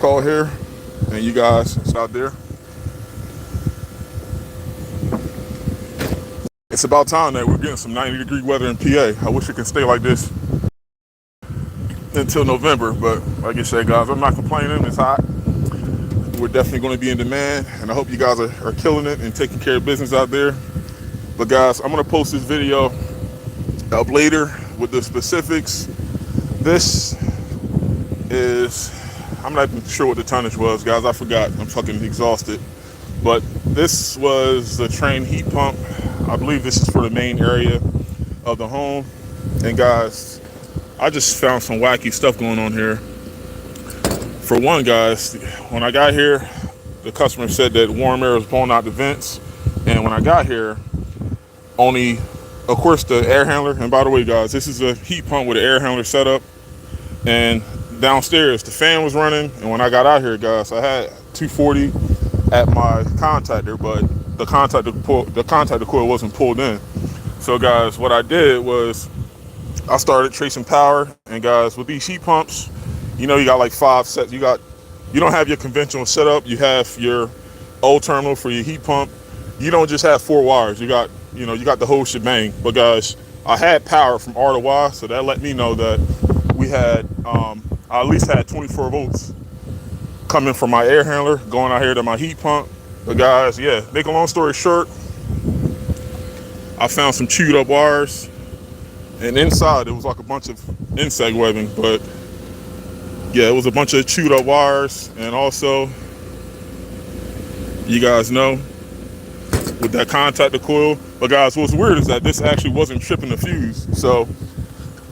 call here, and you guys it's out there. It's about time that we're getting some 90-degree weather in PA. I wish it could stay like this until November, but like I said, guys, I'm not complaining. It's hot. We're definitely going to be in demand, and I hope you guys are killing it and taking care of business out there. But guys, I'm going to post this video up later with the specifics. This is, I'm not even sure what the tonnage was, guys. I forgot. I'm fucking exhausted. But this was the Trane heat pump. I believe this is for the main area of the home. And guys, I just found some wacky stuff going on here. For one, guys, when I got here, the customer said that warm air was blowing out the vents. And when I got here, only, of course, the air handler. And by the way, guys, this is a heat pump with an air handler set up. And downstairs, the fan was running. And when I got out here, guys, I had 240 at my contactor, but the contactor coil wasn't pulled in. So, guys, what I did was I started tracing power. And guys, with these heat pumps, you know, you got like 5 sets. You don't have your conventional setup. You have your old terminal for your heat pump. You don't just have 4 wires. You got the whole shebang. But guys, I had power from R to Y, so that let me know that we had, I at least had 24 volts coming from my air handler, going out here to my heat pump. But guys, yeah, make a long story short, I found some chewed up wires, and inside it was like a bunch of insect webbing, but yeah, it was a bunch of chewed up wires. And also, you guys know, with that contactor coil. But guys, what's weird is that this actually wasn't tripping the fuse. So,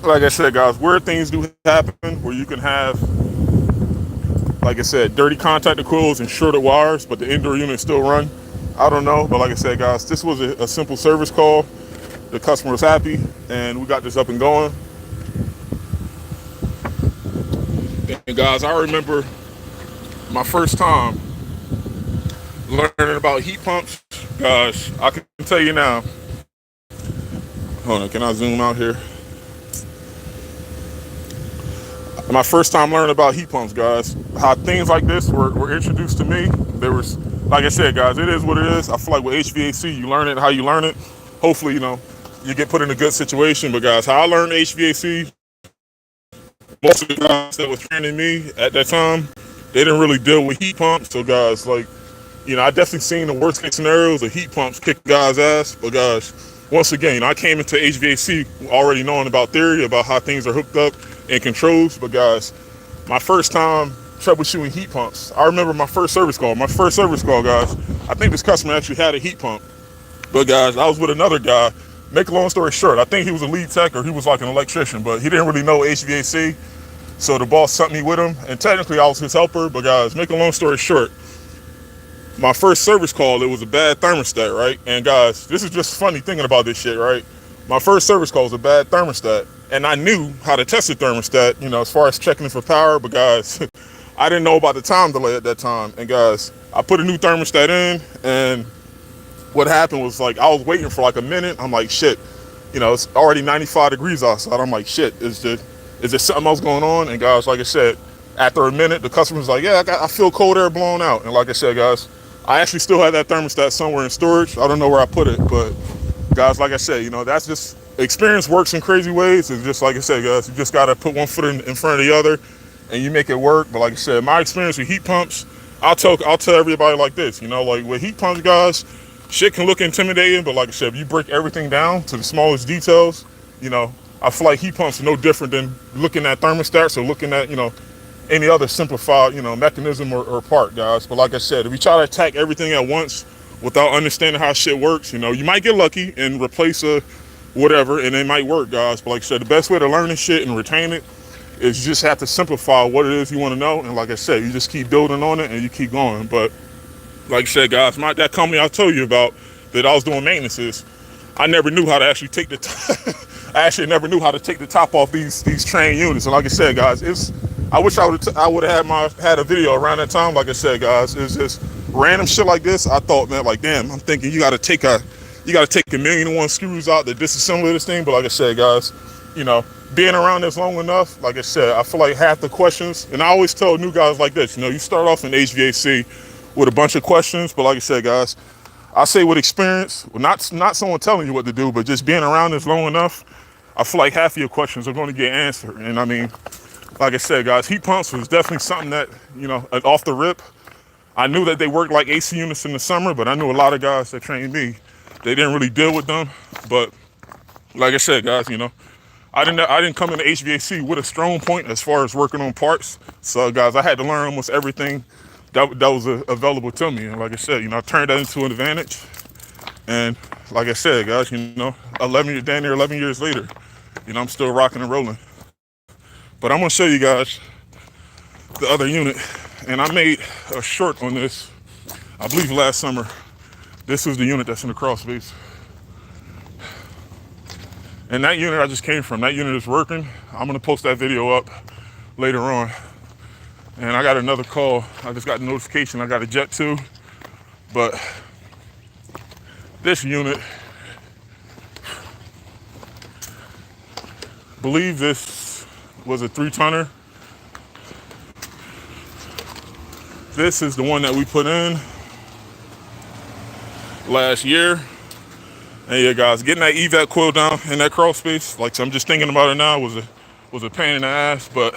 like I said, guys, weird things do happen where you can have, like I said, dirty contactor coils and shorted wires, but the indoor unit still run. I don't know, but like I said, guys, this was a simple service call. The customer was happy, and we got this up and going. And guys, I remember my first time learning about heat pumps. Gosh, I can tell you now. Hold on, can I zoom out here? My first time learning about heat pumps, guys, how things like this were introduced to me. There was, like I said, guys, it is what it is. I feel like with HVAC, you learn it how you learn it. Hopefully, you get put in a good situation. But guys, how I learned HVAC, most of the guys that were training me at that time, they didn't really deal with heat pumps. So guys, like, I definitely seen the worst case scenarios of heat pumps kick guys' ass. But guys, once again, I came into HVAC already knowing about theory, about how things are hooked up and controls. But guys, my first time troubleshooting heat pumps, I remember my first service call. Guys, I think this customer actually had a heat pump. But guys, I was with another guy. Make a long story short, I think he was a lead tech or he was like an electrician, but he didn't really know HVAC. So the boss sent me with him, and technically I was his helper. But guys, make a long story short, my first service call, it was a bad thermostat, right? And guys, this is just funny thinking about this shit, right? My first service call was a bad thermostat, and I knew how to test the thermostat, as far as checking it for power. But guys, I didn't know about the time delay at that time. And guys, I put a new thermostat in, and what happened was, like, I was waiting for like a minute. I'm like, shit, it's already 95 degrees outside. I'm like, shit, is there something else going on? And guys, like I said, after a minute, the customer's like, yeah, I feel cold air blowing out. And like I said, guys, I actually still have that thermostat somewhere in storage. I don't know where I put it, but guys, like I said, that's just, experience works in crazy ways. It's just, like I said, guys, you just got to put one foot in front of the other and you make it work. But like I said, my experience with heat pumps, I'll tell everybody like this, like with heat pumps, guys, shit can look intimidating, but like I said, if you break everything down to the smallest details, I feel like heat pumps are no different than looking at thermostats or looking at, any other simplified, mechanism or part, guys. But like I said, if you try to attack everything at once without understanding how shit works, you might get lucky and replace a whatever, and it might work, guys. But like I said, the best way to learn this shit and retain it is you just have to simplify what it is you want to know. And like I said, you just keep building on it and you keep going. But like I said, guys, that company I told you about that I was doing maintenance, I never knew how to actually take the I actually never knew how to take the top off these Trane units. And like I said, guys, I wish I would have had a video around that time. Like I said, guys, it's just random shit like this. I thought, man, like, damn, I'm thinking you got to take a million and one screws out to disassemble this thing. But like I said, guys, being around this long enough, like I said, I feel like half the questions, and I always tell new guys like this, you start off in HVAC with a bunch of questions, but like I said, guys, I say with experience, well, not someone telling you what to do, but just being around this long enough, I feel like half of your questions are going to get answered. And I mean, like I said, guys, heat pumps was definitely something that, off the rip, I knew that they worked like AC units in the summer, but I knew a lot of guys that trained me, they didn't really deal with them. But like I said, guys, I didn't come into HVAC with a strong point as far as working on parts. So guys, I had to learn almost everything that was available to me. And like I said, I turned that into an advantage. And like I said, guys, 11 years later, I'm still rocking and rolling. But I'm gonna show you guys the other unit. And I made a short on this, I believe last summer. This is the unit that's in the crawl space. And that unit I just came from, that unit is working. I'm gonna post that video up later on. And I got another call. I just got a notification I got a jet to. But this unit, believe this was a 3-tonner. This is the one that we put in last year. And yeah, guys, getting that evac coil down in that crawl space, like I'm just thinking about it now, was a pain in the ass. But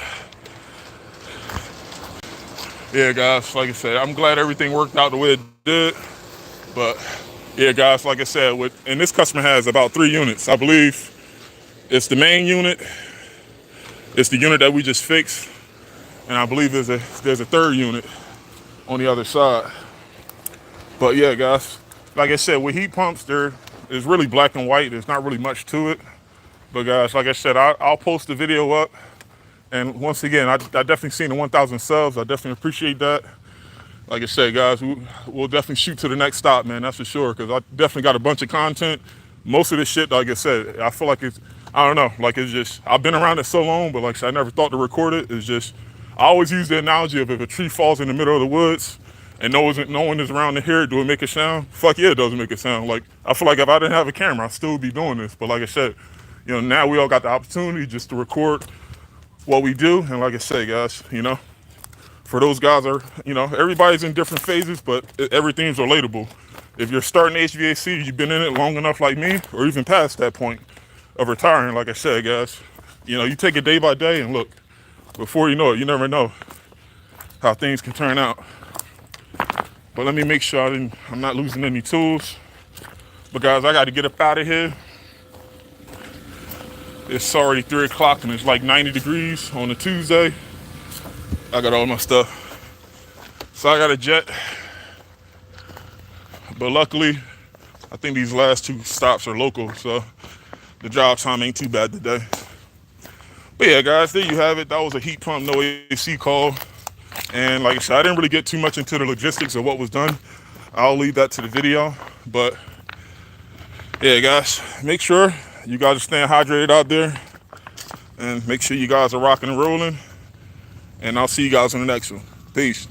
yeah, guys, like I said, I'm glad everything worked out the way it did. But yeah, guys, like I said, and this customer has about 3 units. I believe it's the main unit, it's the unit that we just fixed, and I believe there's a 3rd unit on the other side. But yeah, guys, like I said, with heat pumps, there is really black and white. There's not really much to it. But guys, like I said, I'll post the video up. And once again, I definitely seen the 1,000 subs. I definitely appreciate that. Like I said, guys, we'll definitely shoot to the next stop, man. That's for sure. Because I definitely got a bunch of content. Most of this shit, like I said, I feel like I don't know, like it's just, I've been around it so long, but like I said, I never thought to record it. It's just, I always use the analogy of if a tree falls in the middle of the woods and no one is around to hear it, do it make a sound? Fuck yeah, it doesn't make a sound. Like, I feel like if I didn't have a camera, I'd still be doing this. But like I said, now we all got the opportunity just to record what we do. And like I say, guys, for those guys everybody's in different phases, but everything's relatable. If you're starting HVAC, you've been in it long enough like me, or even past that point of retiring, like I said, guys, you take it day by day, and look, before you know it, you never know how things can turn out. But let me make sure I'm not losing any tools. But guys, I got to get up out of here. It's already 3 o'clock and it's like 90 degrees on a Tuesday. I got all my stuff. So I got a jet. But luckily, I think these last 2 stops are local, so the drive time ain't too bad today. But yeah, guys, there you have it. That was a heat pump, no AC call. And like I said, I didn't really get too much into the logistics of what was done. I'll leave that to the video. But yeah, guys, make sure you guys are staying hydrated out there. And make sure you guys are rocking and rolling. And I'll see you guys on the next one. Peace.